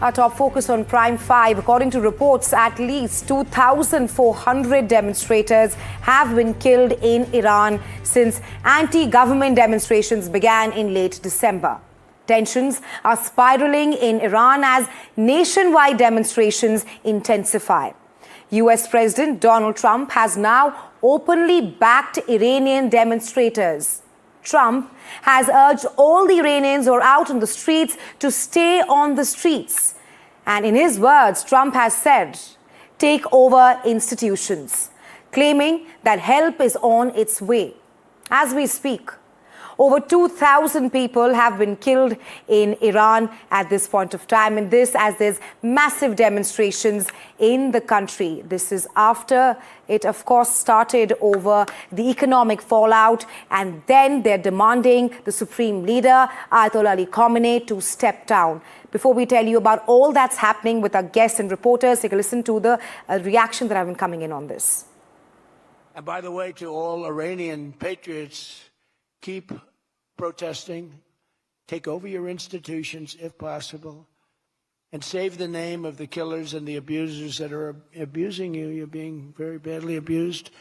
Our top focus on Prime 5. According to reports, at least 2,400 demonstrators have been killed in Iran since anti-government demonstrations began in late December. Tensions are spiraling in Iran as nationwide demonstrations intensify. US President Donald Trump has now openly backed Iranian demonstrators. Trump has urged all the Iranians who are out on the streets to stay on the streets. And in his words, Trump has said, take over institutions, claiming that help is on its way. As we speak, over 2,000 people have been killed in Iran at this point of time, and this as there's massive demonstrations in the country. This is after it, of course, started over the economic fallout, and then they're demanding the supreme leader, Ayatollah Ali Khamenei, to step down. Before we tell you about all that's happening with our guests and reporters, take a listen to the reaction that have been coming in on this. And by the way, to all Iranian patriots, keep protesting, take over your institutions if possible, and save the name of the killers and the abusers that are abusing you. You're being very badly abused.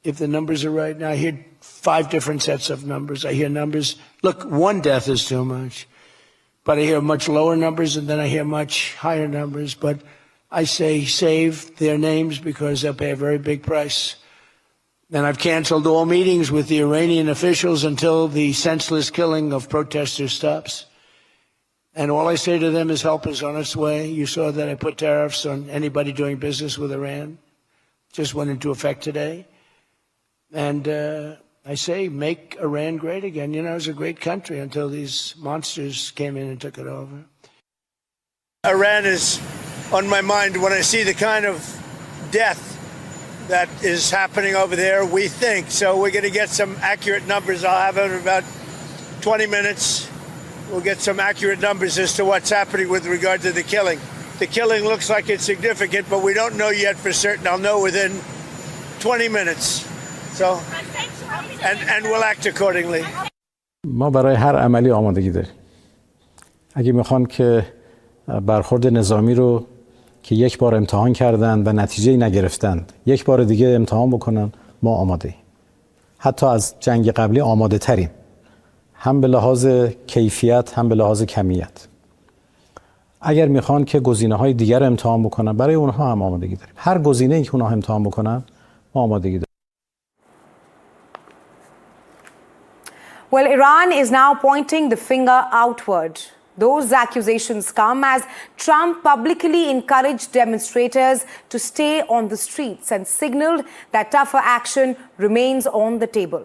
If the numbers are right, now I hear 5 different sets of numbers. I hear numbers, look, 1 death is too much, but I hear much lower numbers, and then I hear much higher numbers. But I say save their names because they'll pay a very big price. And I've canceled all meetings with the Iranian officials until the senseless killing of protesters stops. And all I say to them is help is on its way. You saw that I put tariffs on anybody doing business with Iran. Just went into effect today. And I say make Iran great again. You know, it was a great country until these monsters came in and took it over. Iran is on my mind when I see the kind of death that is happening over there, we think. So we're going to get some accurate numbers. I'll have it in about 20 minutes. We'll get some accurate numbers as to what's happening with regard to the killing. The killing looks like it's significant, but we don't know yet for certain. I'll know within 20 minutes. So, and we'll act accordingly. ما برای هر عملی آمادگی داریم. اگه میخوان که برخورد نظامی رو که یک بار امتحان کردند و نتیجه نگرفتند یک بار دیگه امتحان بکنن، ما آماده ایم. حتی از جنگ قبلی آماده تریم، هم به لحاظ کیفیت هم به لحاظ کمیت. اگر میخوان که گزینه‌های دیگر رو امتحان بکنن، برای اونها هم آمادگی داریم. هر گزینه‌ای که اونها امتحان بکنن، ما آمادگی داریم. Well, Iran is now pointing the finger outward. Those accusations come as Trump publicly encouraged demonstrators to stay on the streets and signaled that tougher action remains on the table.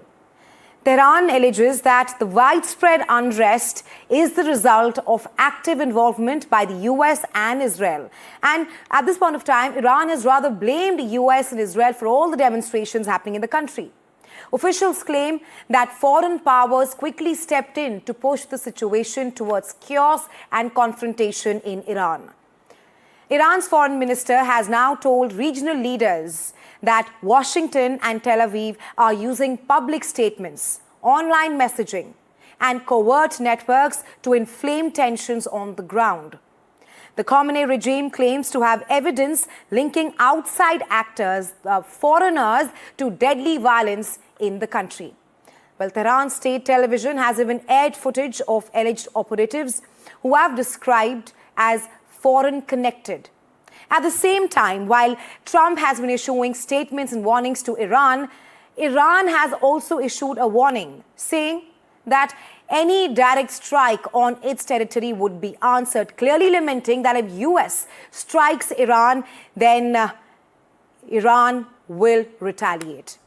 Tehran alleges that the widespread unrest is the result of active involvement by the US and Israel. And at this point of time, Iran has rather blamed the US and Israel for all the demonstrations happening in the country. Officials claim that foreign powers quickly stepped in to push the situation towards chaos and confrontation in Iran. Iran's foreign minister has now told regional leaders that Washington and Tel Aviv are using public statements, online messaging, and covert networks to inflame tensions on the ground. The Khamenei regime claims to have evidence linking outside actors, foreigners, to deadly violence in the country. Well, Tehran state television has even aired footage of alleged operatives who have described as foreign connected. At the same time, while Trump has been issuing statements and warnings to Iran, Iran has also issued a warning saying that any direct strike on its territory would be answered, clearly lamenting that if US strikes Iran, then Iran will retaliate.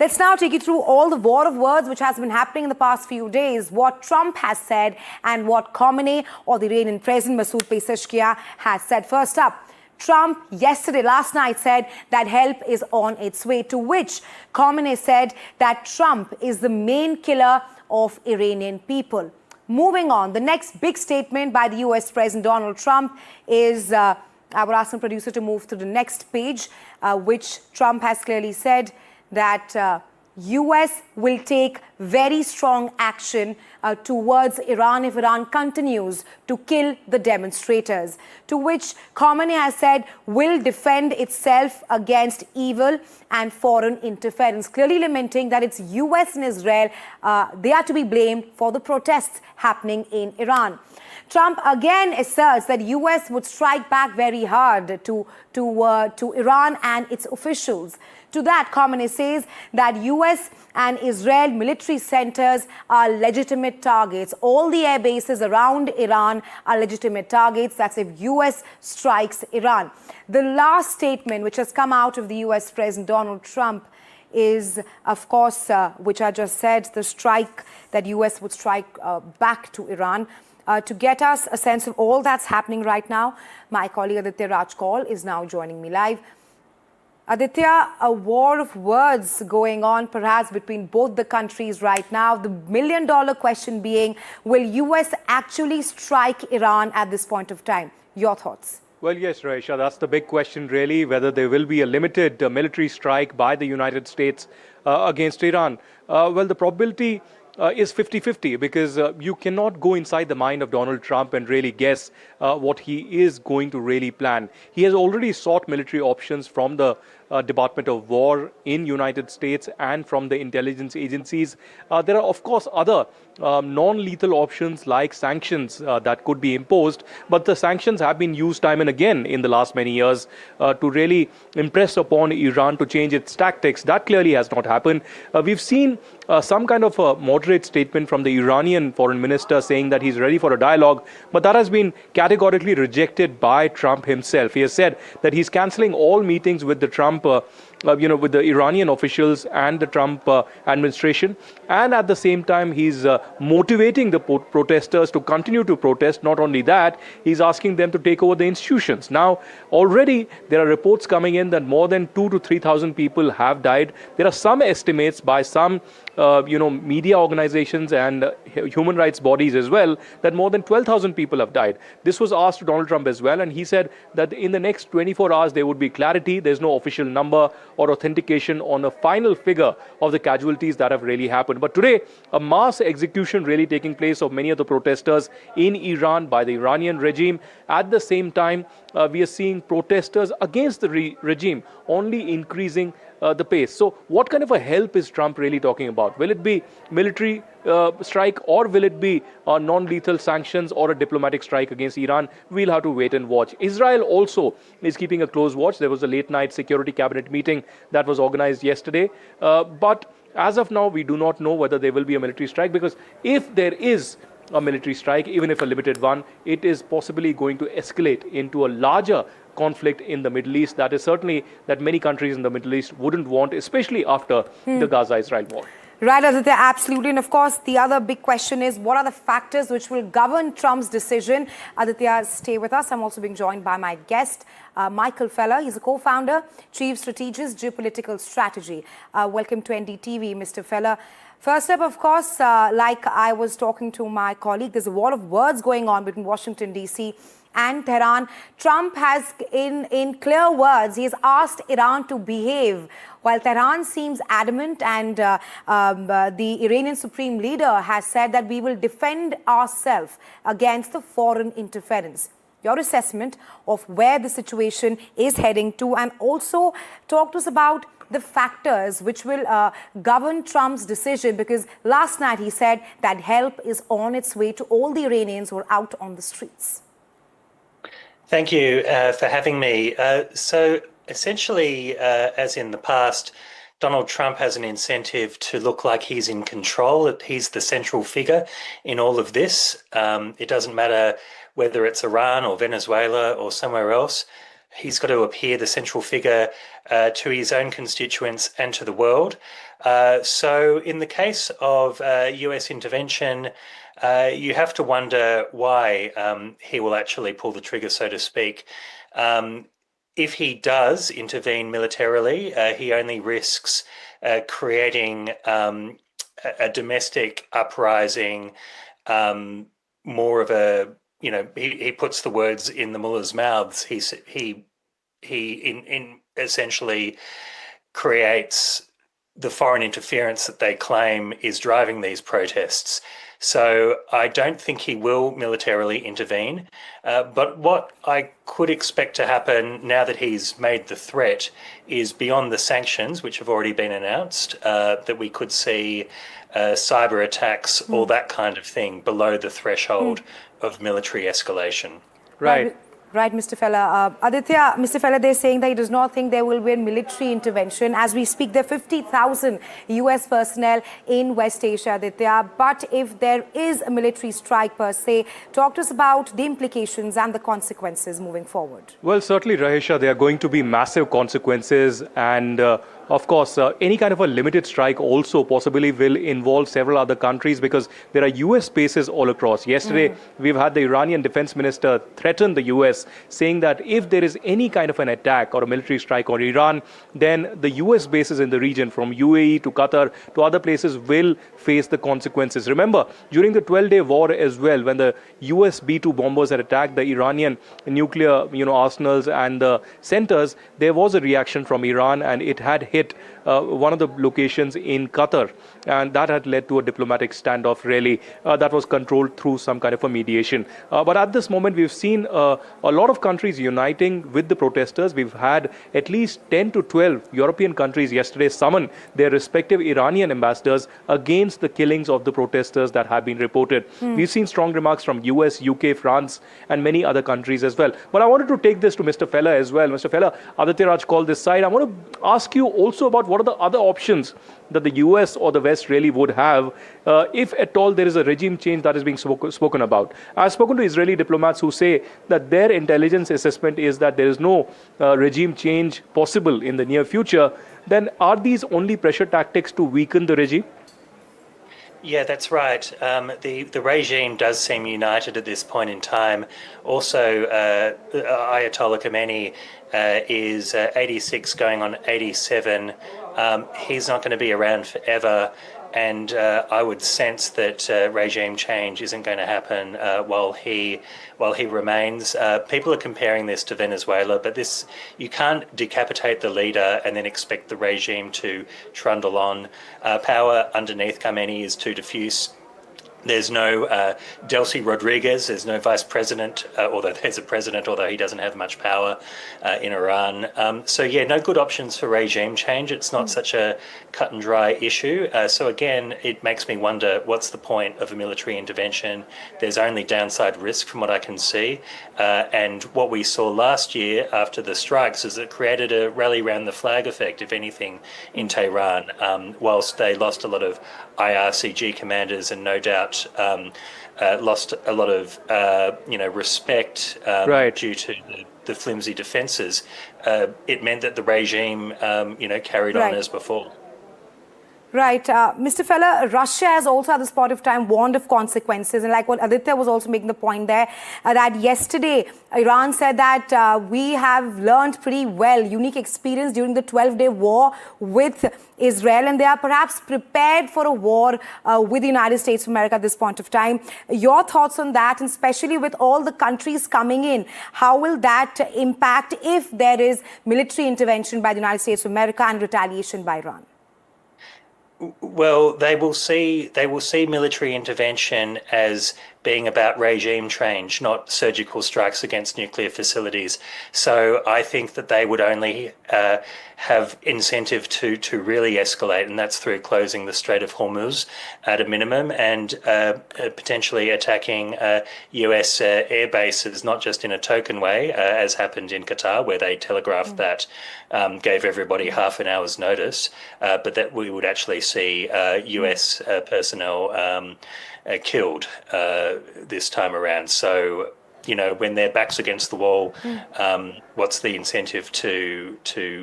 Let's now take you through all the war of words which has been happening in the past few days, what Trump has said and what Khamenei or the Iranian President Masoud Pezeshkian has said. First up, Trump last night said that help is on its way, to which Khamenei said that Trump is the main killer of Iranian people. Moving on, the next big statement by the US President Donald Trump is, I would ask the producer to move to the next page, which Trump has clearly said that US will take very strong action towards Iran if Iran continues to kill the demonstrators. To which Khamenei has said will defend itself against evil and foreign interference, clearly lamenting that it's US and Israel, they are to be blamed for the protests happening in Iran. Trump again asserts that US would strike back very hard to Iran and its officials. To that, Khamenei says that US and Israel military centers are legitimate targets. All the air bases around Iran are legitimate targets. That's if US strikes Iran. The last statement which has come out of the US President Donald Trump is, of course, which I just said, the strike that US would strike back to Iran. To get us a sense of all that's happening right now, my colleague Aditya Rajkol is now joining me live. Aditya, a war of words going on perhaps between both the countries right now. The million-dollar question being, will US actually strike Iran at this point of time? Your thoughts? Well, yes, Raisha, that's the big question really, whether there will be a limited military strike by the United States against Iran. Well, the probability is 50-50 because you cannot go inside the mind of Donald Trump and really guess what he is going to really plan. He has already sought military options from the Department of War in United States and from the intelligence agencies. There are, of course, other non-lethal options like sanctions that could be imposed, but the sanctions have been used time and again in the last many years to really impress upon Iran to change its tactics. That clearly has not happened. We've seen some kind of a moderate statement from the Iranian foreign minister saying that he's ready for a dialogue, but that has been categorically rejected by Trump himself. He has said that he's cancelling all meetings with the Trump with the Iranian officials and the Trump administration. And at the same time, he's motivating the protesters to continue to protest. Not only that, he's asking them to take over the institutions. Now, already there are reports coming in that more than 2,000 to 3,000 people have died. There are some estimates by some media organizations and human rights bodies as well, that more than 12,000 people have died. This was asked to Donald Trump as well, and he said that in the next 24 hours there would be clarity. There's no official number or authentication on a final figure of the casualties that have really happened. But today, a mass execution really taking place of many of the protesters in Iran by the Iranian regime. At the same time, we are seeing protesters against the regime only increasing the pace. So what kind of a help is Trump really talking about? Will it be military strike, or will it be non-lethal sanctions or a diplomatic strike against Iran? We'll have to wait and watch. Israel also is keeping a close watch. There was a late-night security cabinet meeting that was organized yesterday. But as of now, we do not know whether there will be a military strike, because if there is a military strike, even if a limited one, it is possibly going to escalate into a larger conflict in the Middle East. That is certainly that many countries in the Middle East wouldn't want, especially after the Gaza-Israel war. Right, Aditya, absolutely. And of course, the other big question is, what are the factors which will govern Trump's decision? Aditya, stay with us. I'm also being joined by my guest, Michael Feller. He's a co-founder, chief strategist, Geopolitical Strategy. Welcome to NDTV, Mr. Feller. First up, of course, like I was talking to my colleague, there's a war of words going on between Washington, D.C. and Tehran. Trump has, in clear words, he has asked Iran to behave, while Tehran seems adamant, and the Iranian supreme leader has said that we will defend ourselves against the foreign interference. Your assessment of where the situation is heading to, and also talk to us about the factors which will govern Trump's decision, because last night he said that help is on its way to all the Iranians who are out on the streets. Thank you for having me. So essentially, as in the past, Donald Trump has an incentive to look like he's in control, that he's the central figure in all of this. It doesn't matter whether it's Iran or Venezuela or somewhere else. He's got to appear the central figure to his own constituents and to the world. So in the case of US intervention, you have to wonder why he will actually pull the trigger, so to speak. If he does intervene militarily, he only risks creating a domestic uprising, more of a, he puts the words in the mullahs' mouths. He essentially creates the foreign interference that they claim is driving these protests. So I don't think he will militarily intervene. But what I could expect to happen now that he's made the threat is beyond the sanctions, which have already been announced, that we could see cyber attacks or that kind of thing below the threshold of military escalation. Right. Right, Mr. Fella. Aditya, Mr. Fella, they're saying that he does not think there will be a military intervention. As we speak, there are 50,000 US personnel in West Asia, Aditya. But if there is a military strike per se, talk to us about the implications and the consequences moving forward. Well, certainly, Rahisha, there are going to be massive consequences. And of course, any kind of a limited strike also possibly will involve several other countries because there are US bases all across. Yesterday, we've had the Iranian defense minister threaten the US, saying that if there is any kind of an attack or a military strike on Iran, then the US bases in the region, from UAE to Qatar to other places, will face the consequences. Remember, during the 12-day war as well, when the US B-2 bombers had attacked the Iranian nuclear arsenals and the centers, there was a reaction from Iran, and it had hit one of the locations in Qatar, and that had led to a diplomatic standoff, really, that was controlled through some kind of a mediation. But at this moment, we've seen a lot of countries uniting with the protesters. We've had at least 10 to 12 European countries yesterday summon their respective Iranian ambassadors against the killings of the protesters that have been reported. We've seen strong remarks from US, UK, France, and many other countries as well. But I wanted to take this to Mr. Fella as well. Mr. Fella, Aditya Raj called this side. I want to ask you also about what are the other options that the US or the West really would have if at all there is a regime change that is being spoken about. I've spoken to Israeli diplomats who say that their intelligence assessment is that there is no regime change possible in the near future. Then are these only pressure tactics to weaken the regime? Yeah, that's right. The regime does seem united at this point in time. Also, Ayatollah Khamenei is 86 going on 87. He's not going to be around forever. And I would sense that regime change isn't going to happen while he remains. People are comparing this to Venezuela, but you can't decapitate the leader and then expect the regime to trundle on. Power underneath Khamenei is too diffuse. There's no Delcy Rodriguez, there's no vice president, although there's a president, although he doesn't have much power in Iran. So yeah, no good options for regime change. It's not such a cut and dry issue. So again, it makes me wonder, what's the point of a military intervention? There's only downside risk from what I can see. And what we saw last year after the strikes is it created a rally around the flag effect, if anything, in Tehran, whilst they lost a lot of IRCG commanders and no doubt lost a lot of respect due to the flimsy defences. It meant that the regime carried on as before. Right. Mr. Fella, Russia has also at this point of time warned of consequences. And like what Aditya was also making the point there, that yesterday Iran said that we have learned pretty well, unique experience during the 12-day war with Israel, and they are perhaps prepared for a war with the United States of America at this point of time. Your thoughts on that, and especially with all the countries coming in, how will that impact if there is military intervention by the United States of America and retaliation by Iran? Well, they will see military intervention as being about regime change, not surgical strikes against nuclear facilities. So I think that they would only have incentive to really escalate, and that's through closing the Strait of Hormuz at a minimum and potentially attacking US air bases, not just in a token way, as happened in Qatar, where they telegraphed that, gave everybody half an hour's notice, but that we would actually see US personnel killed this time around. So, when their back's against the wall, what's the incentive to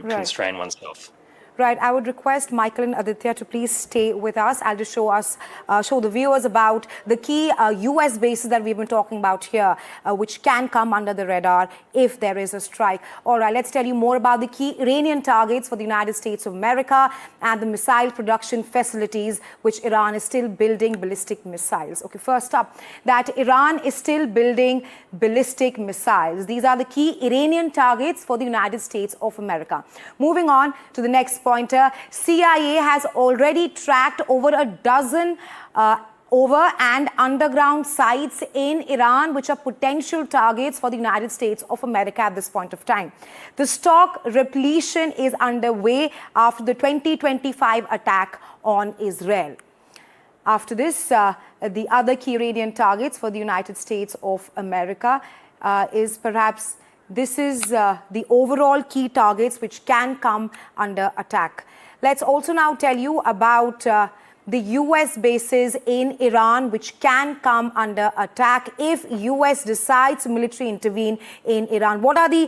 constrain oneself? Right. I would request Michael and Aditya to please stay with us. I'll just show the viewers about the key US bases that we've been talking about here, which can come under the radar if there is a strike. All right, let's tell you more about the key Iranian targets for the United States of America and the missile production facilities, which Iran is still building ballistic missiles. Okay, first up, that Iran is still building ballistic missiles. These are the key Iranian targets for the United States of America. Moving on to the next pointer. CIA has already tracked over a dozen over and underground sites in Iran, which are potential targets for the United States of America at this point of time. The stock repletion is underway after the 2025 attack on Israel. After this, the other key Iranian targets for the United States of America is perhaps this is the overall key targets which can come under attack. Let's also now tell you about the US bases in Iran which can come under attack if US decides to militarily intervene in Iran. What are the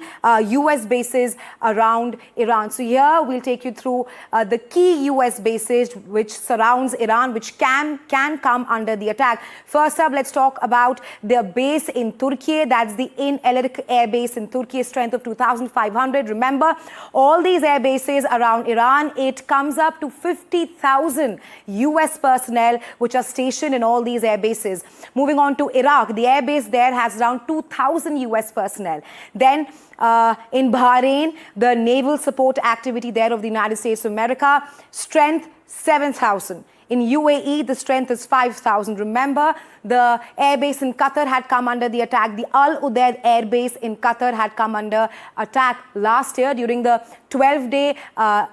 US bases around Iran? So here we'll take you through the key US bases which surrounds Iran, which can come under the attack. First up, let's talk about their base in Turkey. That's the İncelik Air Base in Turkey, strength of 2,500. Remember, all these air bases around Iran, it comes up to 50,000 US personnel which are stationed in all these air bases. Moving on to Iraq, the air base there has around 2,000 US personnel. Then in Bahrain, the naval support activity there of the United States of America, strength 7,000. In UAE, the strength is 5,000. Remember, the air base in Qatar had come under the attack. The Al Udeid air base in Qatar had come under attack last year during the 12-day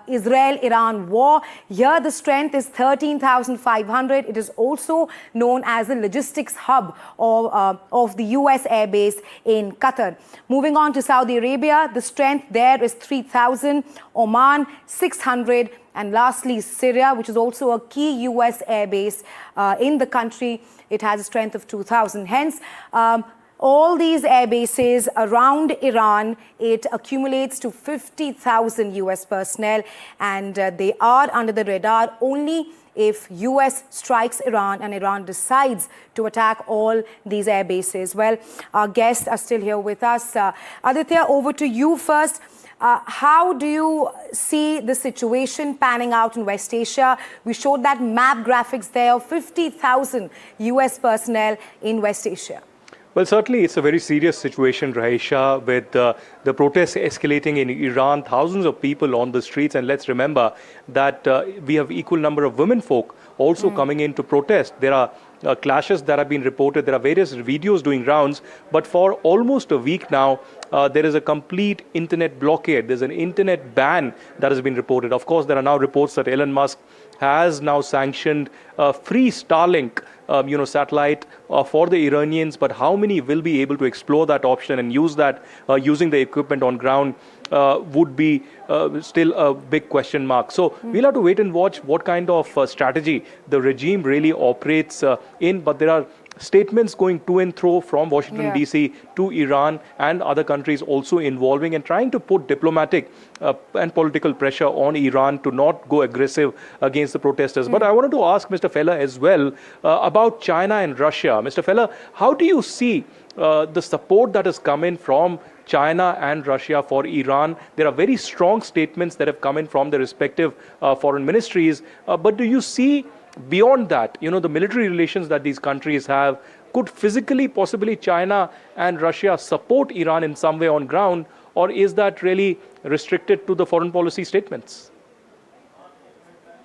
Israel-Iran war. Here, the strength is 13,500. It is also known as the logistics hub of the US air base in Qatar. Moving on to Saudi Arabia, the strength there is 3,000. Oman, 600. And lastly, Syria, which is also a key US air base in the country. It has a strength of 2,000. Hence, all these air bases around Iran, it accumulates to 50,000 US personnel, and they are under the radar only if US strikes Iran and Iran decides to attack all these air bases. Well, our guests are still here with us. Aditya, over to you first. How do you see the situation panning out in West Asia? We showed that map graphics there of 50,000 US personnel in West Asia. Well, certainly it's a very serious situation, Rahisha, with the protests escalating in Iran, thousands of people on the streets. And let's remember that we have equal number of women folk also coming in to protest. There are clashes that have been reported. There are various videos doing rounds. But for almost a week now, there is a complete internet blockade. There's an internet ban that has been reported. Of course, there are now reports that Elon Musk has now sanctioned free Starlink satellite for the Iranians, but how many will be able to explore that option and use that using the equipment on ground would be still a big question mark. So we'll have to wait and watch what kind of strategy the regime really operates in, but there are statements going to and fro from Washington, D.C. to Iran and other countries also involving and trying to put diplomatic and political pressure on Iran to not go aggressive against the protesters. But I wanted to ask Mr. Feller as well about China and Russia. Mr. Feller, how do you see the support that has come in from China and Russia for Iran? There are very strong statements that have come in from the respective foreign ministries. But do you see beyond that, the military relations that these countries have, could physically, possibly China and Russia support Iran in some way on ground, or is that really restricted to the foreign policy statements?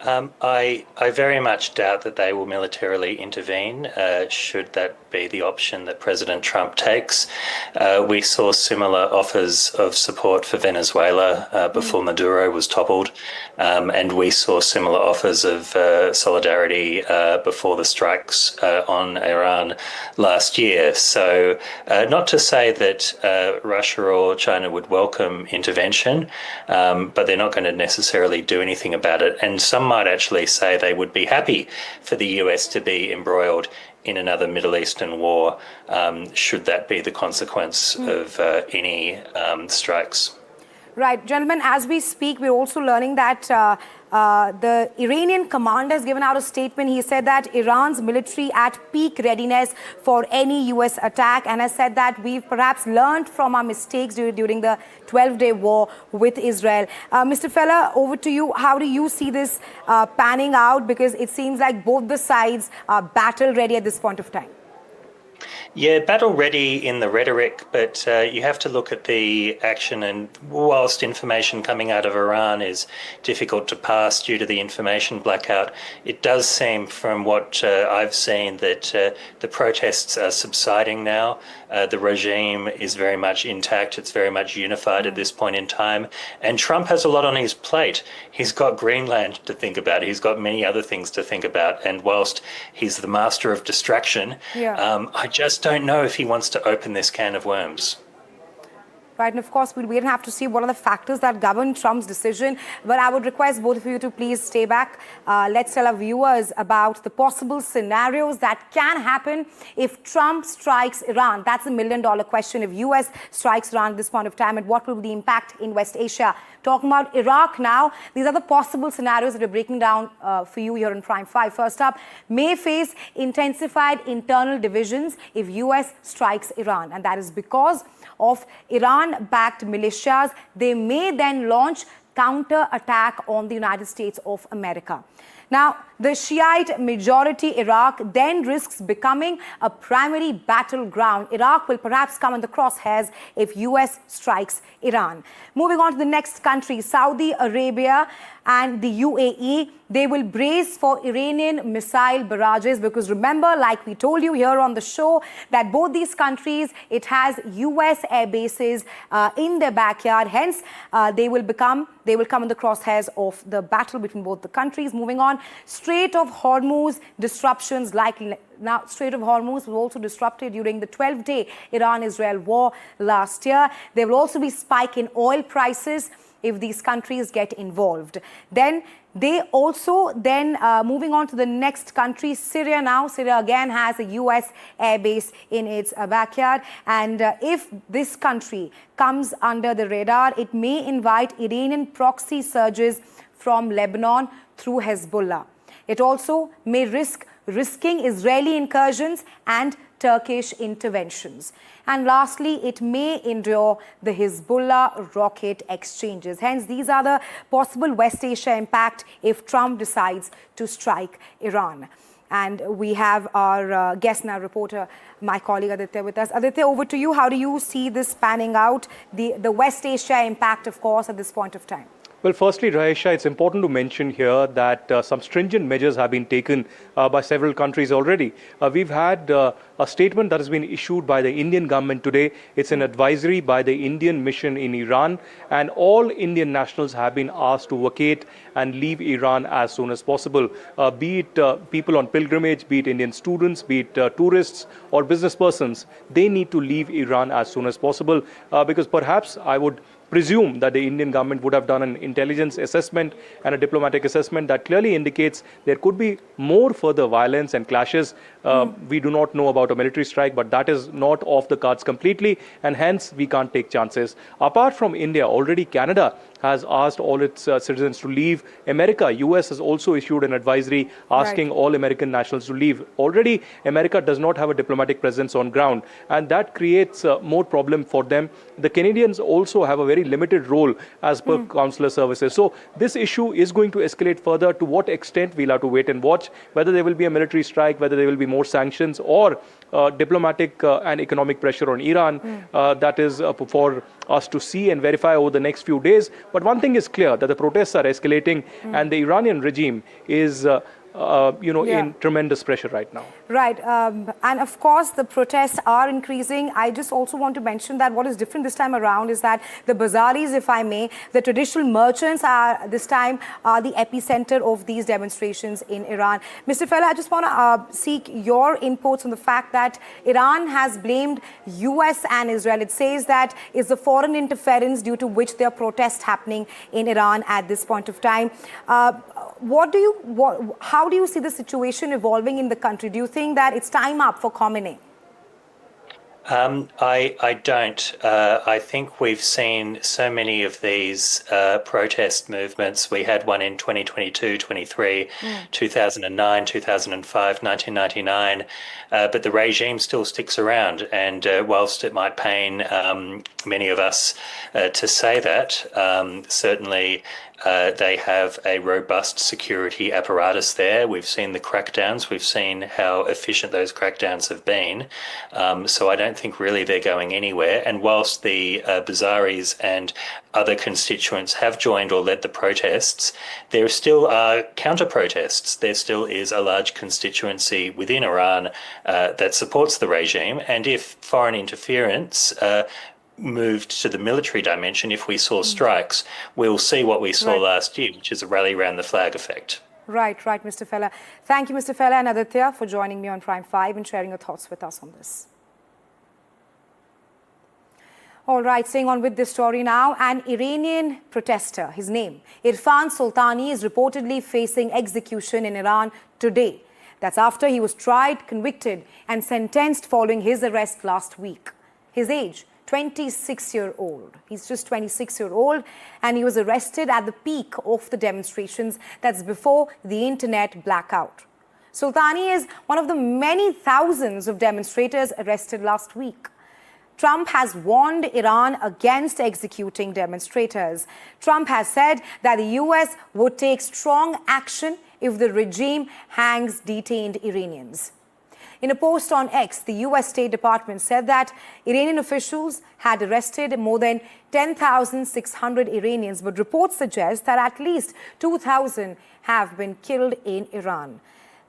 I very much doubt that they will militarily intervene, should that be the option that President Trump takes. We saw similar offers of support for Venezuela before Maduro was toppled, and we saw similar offers of solidarity before the strikes on Iran last year. So not to say that Russia or China would welcome intervention, but they're not going to necessarily do anything about it. And some might actually say they would be happy for the US to be embroiled in another Middle Eastern war, should that be the consequence of any strikes. Right, gentlemen, as we speak, we're also learning that the Iranian commander has given out a statement. He said that Iran's military at peak readiness for any US attack, and has said that we've perhaps learned from our mistakes during the 12-day war with Israel. Mr. Feller, over to you. How do you see this panning out? Because it seems like both the sides are battle ready at this point of time. Yeah, battle ready in the rhetoric, but you have to look at the action. And whilst information coming out of Iran is difficult to pass due to the information blackout, it does seem from what I've seen that the protests are subsiding now. The regime is very much intact. It's very much unified at this point in time. And Trump has a lot on his plate. He's got Greenland to think about. He's got many other things to think about. And whilst he's the master of distraction, I just don't know if he wants to open this can of worms. Right, and of course, we'll wait and have to see what are the factors that govern Trump's decision. But I would request both of you to please stay back. Let's tell our viewers about the possible scenarios that can happen if Trump strikes Iran. That's a million-dollar question. If US strikes Iran at this point of time, and what will be the impact in West Asia? Talking about Iraq now, these are the possible scenarios that we're breaking down for you here in Prime 5. First up, may face intensified internal divisions if US strikes Iran. And that is because of Iran-backed militias. They may then launch counter-attack on the United States of America. Now, the Shiite majority Iraq then risks becoming a primary battleground. Iraq will perhaps come in the crosshairs if US strikes Iran. Moving on to the next country, Saudi Arabia and the UAE, they will brace for Iranian missile barrages because remember, like we told you here on the show, that both these countries, it has US air bases in their backyard. Hence, they will come in the crosshairs of the battle between both the countries. Moving on, Strait of Hormuz disruptions now, Strait of Hormuz was also disrupted during the 12-day Iran-Israel war last year. There will also be spike in oil prices if these countries get involved. Then they also moving on to the next country, Syria now. Syria again has a US air base in its backyard. And if this country comes under the radar, it may invite Iranian proxy surges from Lebanon through Hezbollah. It also may risking Israeli incursions and Turkish interventions. And lastly, it may endure the Hezbollah rocket exchanges. Hence, these are the possible West Asia impact if Trump decides to strike Iran. And we have our guest now, reporter, my colleague Aditya with us. Aditya, over to you. How do you see this panning out? The West Asia impact, of course, at this point of time. Well, firstly, Raisha, it's important to mention here that some stringent measures have been taken by several countries already. We've had a statement that has been issued by the Indian government today. It's an advisory by the Indian mission in Iran, and all Indian nationals have been asked to vacate and leave Iran as soon as possible. Be it people on pilgrimage, be it Indian students, be it tourists or business persons, they need to leave Iran as soon as possible because perhaps I would presume that the Indian government would have done an intelligence assessment and a diplomatic assessment that clearly indicates there could be more further violence and clashes. We do not know about a military strike, but that is not off the cards completely, and hence we can't take chances. Apart from India, already Canada has asked all its citizens to leave. America, US has also issued an advisory asking all American nationals to leave. Already, America does not have a diplomatic presence on ground, and that creates more problem for them. The Canadians also have a very limited role as per consular services. So this issue is going to escalate further. To what extent, we'll have to wait and watch whether there will be a military strike, whether there will be more sanctions or diplomatic and economic pressure on Iran. That is for us to see and verify over the next few days. But one thing is clear, that the protests are escalating and the Iranian regime is in tremendous pressure right now. Right. And of course, the protests are increasing. I just also want to mention that what is different this time around is that the bazaris, if I may, the traditional merchants are this time the epicenter of these demonstrations in Iran. Mr. Fella, I just want to seek your inputs on the fact that Iran has blamed US and Israel. It says that it's the foreign interference due to which there are protests happening in Iran at this point of time. How do you see the situation evolving in the country? Do you think that it's time up for Khamenei? I don't. I think we've seen so many of these protest movements. We had one in 2022, 23, 2009, 2005, 1999. But the regime still sticks around. And whilst it might pain many of us to say that, certainly they have a robust security apparatus there. We've seen the crackdowns. We've seen how efficient those crackdowns have been. So I don't think really they're going anywhere. And whilst the Bazaris and other constituents have joined or led the protests, there still are counter-protests. There still is a large constituency within Iran that supports the regime. And if foreign interference moved to the military dimension, if we saw strikes, we'll see what we saw last year, which is a rally around the flag effect. Right, Mr. Fella. Thank you, Mr. Fella and Aditya, for joining me on Prime 5 and sharing your thoughts with us on this. All right, staying on with this story now, an Iranian protester, his name, Irfan Soltani, is reportedly facing execution in Iran today. That's after he was tried, convicted and sentenced following his arrest last week. His age, 26-year-old. He's just 26-year-old, and he was arrested at the peak of the demonstrations. That's before the internet blackout. Soltani is one of the many thousands of demonstrators arrested last week. Trump has warned Iran against executing demonstrators. Trump has said that the US would take strong action if the regime hangs detained Iranians. In a post on X, the US State Department said that Iranian officials had arrested more than 10,600 Iranians, but reports suggest that at least 2,000 have been killed in Iran.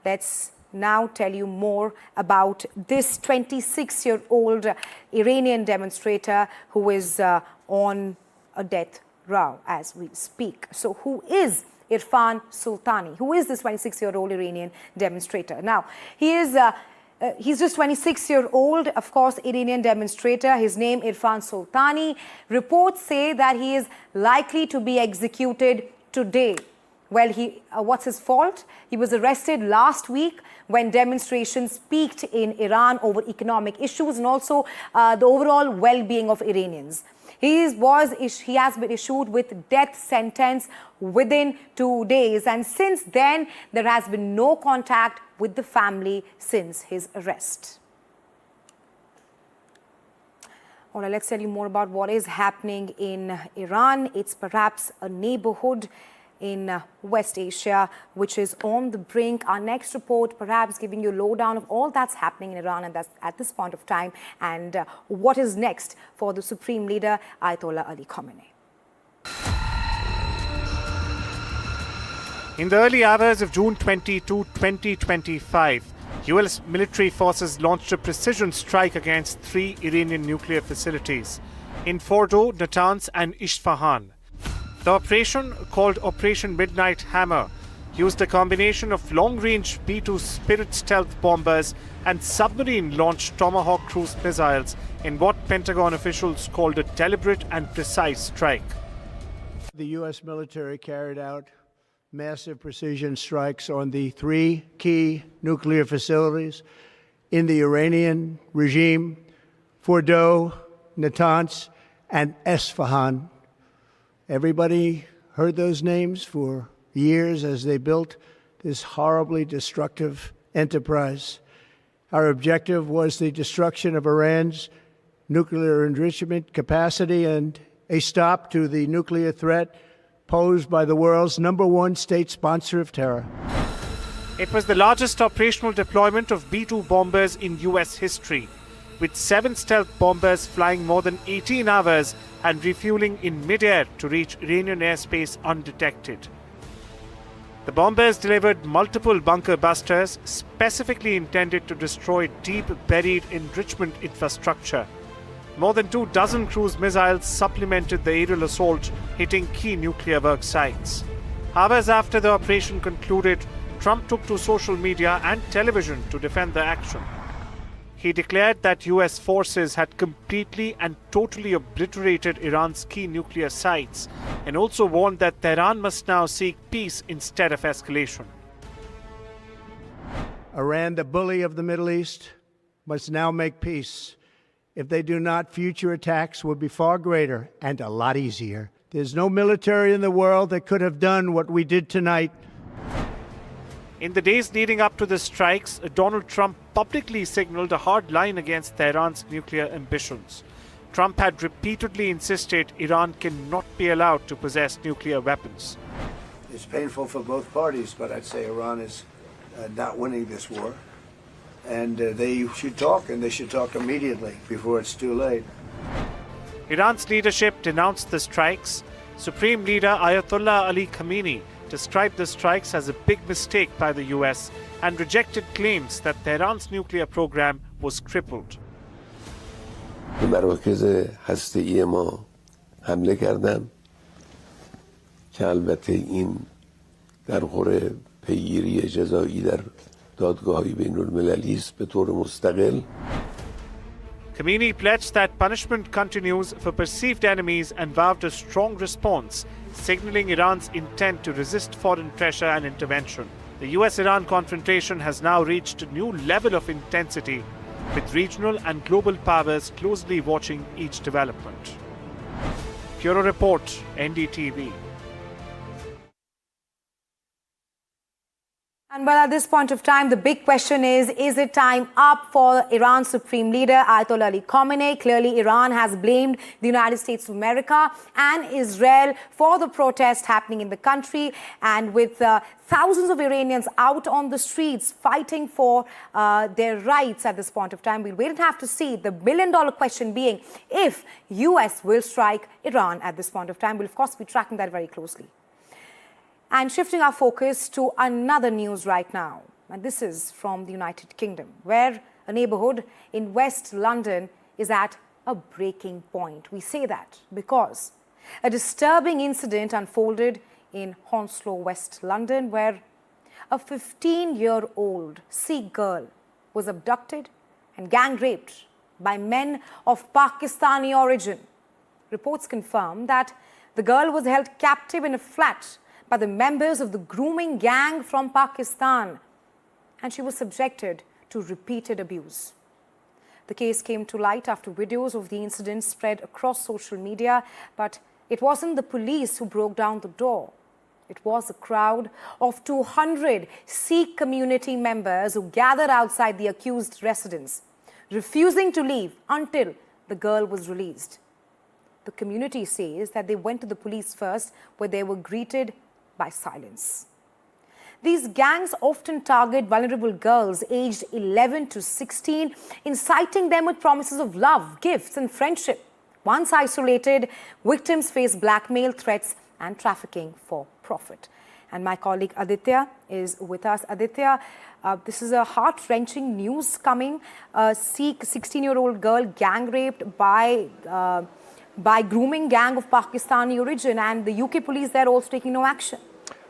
Let's now tell you more about this 26-year-old Iranian demonstrator who is on a death row as we speak. So who is Irfan Soltani? Who is this 26-year-old Iranian demonstrator? Now, he's just 26-year-old, of course, Iranian demonstrator. His name, Irfan Soltani. Reports say that he is likely to be executed today. Well, what's his fault? He was arrested last week when demonstrations peaked in Iran over economic issues and also the overall well-being of Iranians. He has been issued with death sentence within 2 days, and since then there has been no contact with the family since his arrest. All right, let's tell you more about what is happening in Iran. It's perhaps a neighborhood in West Asia, which is on the brink. Our next report perhaps giving you a lowdown of all that's happening in Iran and that's at this point of time, and what is next for the Supreme Leader, Ayatollah Ali Khamenei. In the early hours of June 22, 2025, US military forces launched a precision strike against 3 Iranian nuclear facilities in Fordo, Natanz and Isfahan. The operation, called Operation Midnight Hammer, used a combination of long-range B-2 Spirit stealth bombers and submarine-launched Tomahawk cruise missiles in what Pentagon officials called a deliberate and precise strike. The U.S. military carried out massive precision strikes on the 3 key nuclear facilities in the Iranian regime: Fordo, Natanz, and Isfahan. Everybody heard those names for years as they built this horribly destructive enterprise. Our objective was the destruction of Iran's nuclear enrichment capacity and a stop to the nuclear threat posed by the world's #1 state sponsor of terror. It was the largest operational deployment of B-2 bombers in US history, with 7 stealth bombers flying more than 18 hours and refueling in mid-air to reach Iranian airspace undetected. The bombers delivered multiple bunker busters specifically intended to destroy deep buried enrichment infrastructure. More than 24 cruise missiles supplemented the aerial assault, hitting key nuclear work sites. Hours after the operation concluded, Trump took to social media and television to defend the action. He declared that US forces had completely and totally obliterated Iran's key nuclear sites, and also warned that Tehran must now seek peace instead of escalation. Iran, the bully of the Middle East, must now make peace If they do not, future attacks will be far greater and a lot easier. There's no military in the world that could have done what we did tonight. In the days leading up to the strikes, Donald Trump publicly signaled a hard line against Tehran's nuclear ambitions. Trump had repeatedly insisted Iran cannot be allowed to possess nuclear weapons. It's painful for both parties, but I'd say Iran is not winning this war. And they should talk, and they should talk immediately before it's too late. Iran's leadership denounced the strikes. Supreme Leader Ayatollah Ali Khamenei described the strikes as a big mistake by the US and rejected claims that Tehran's nuclear program was crippled. به مراکز هسته‌ای ما حمله کردن که البته این در خور پیگیری جزایی در دادگاه‌های بین‌المللی است به طور مستقل. Khamenei pledged that punishment continues for perceived enemies and vowed a strong response, signaling Iran's intent to resist foreign pressure and intervention. The US-Iran confrontation has now reached a new level of intensity, with regional and global powers closely watching each development. Bureau Report, NDTV. And well, at this point of time, the big question is it time up for Iran's Supreme Leader, Ayatollah Ali Khamenei? Clearly, Iran has blamed the United States of America and Israel for the protest happening in the country. And with thousands of Iranians out on the streets fighting for their rights at this point of time, we'll wait and have to see. The million-dollar question being if US will strike Iran at this point of time. We'll, of course, be tracking that very closely. And shifting our focus to another news right now. And this is from the United Kingdom, where a neighborhood in West London is at a breaking point. We say that because a disturbing incident unfolded in Hounslow, West London, where a 15-year-old Sikh girl was abducted and gang raped by men of Pakistani origin. Reports confirm that the girl was held captive in a flat by the members of the Grooming gang from Pakistan, and she was subjected to repeated abuse. The case came to light after videos of the incident spread across social media, but it wasn't the police who broke down the door. It was a crowd of 200 Sikh community members who gathered outside the accused residence, refusing to leave until the girl was released. The community says that they went to the police first, where they were greeted by silence. These gangs often target vulnerable girls aged 11 to 16, inciting them with promises of love, gifts, and friendship. Once isolated, victims face blackmail, threats, and trafficking for profit. And my colleague Aditya is with us. Aditya, this is a heart-wrenching news coming. A Sikh 16-year-old girl gang raped by Grooming gang of Pakistani origin, and the UK police there also taking no action.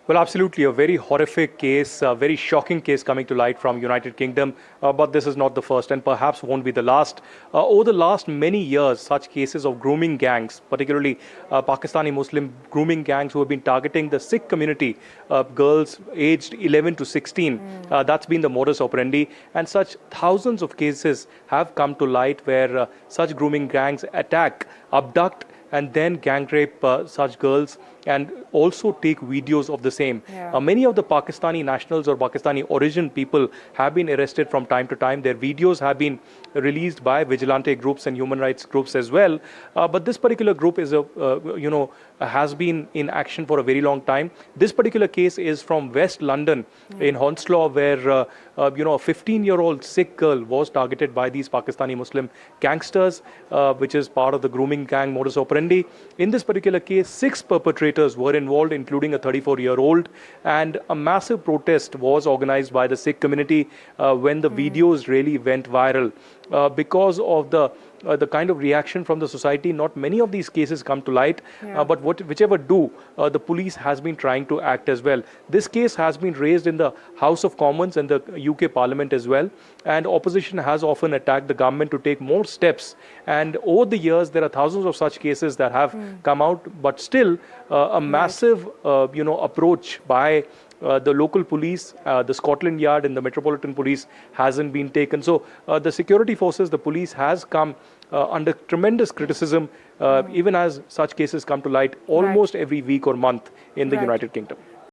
Well, absolutely. A very horrific case, a very shocking case coming to light from United Kingdom. But this is not the first and perhaps won't be the last. Over the last many years, such cases of grooming gangs, particularly Pakistani Muslim grooming gangs who have been targeting the Sikh community, girls aged 11 to 16. That's been the modus operandi. And such thousands of cases have come to light where such grooming gangs attack, abduct, and then gang rape such girls and also take videos of the same. Yeah. Many of the Pakistani nationals or Pakistani origin people have been arrested from time to time. Their videos have been released by vigilante groups and human rights groups as well. But this particular group is has been in action for a very long time. This particular case is from West London in Hounslow, where a 15-year-old Sikh girl was targeted by these Pakistani Muslim gangsters, which is part of the grooming gang modus operandi. In this particular case, 6 perpetrators were involved, including a 34-year-old, and a massive protest was organized by the Sikh community when the videos really went viral. Because of the kind of reaction from the society, not many of these cases come to light, but whichever do, the police has been trying to act as well. This case has been raised in the House of Commons and the UK Parliament as well, and opposition has often attacked the government to take more steps. And over the years, there are thousands of such cases that have come out, but still a massive approach by the local police, the Scotland Yard and the Metropolitan Police hasn't been taken. So the security forces, the police has come under tremendous criticism, even as such cases come to light almost every week or month in the United Kingdom.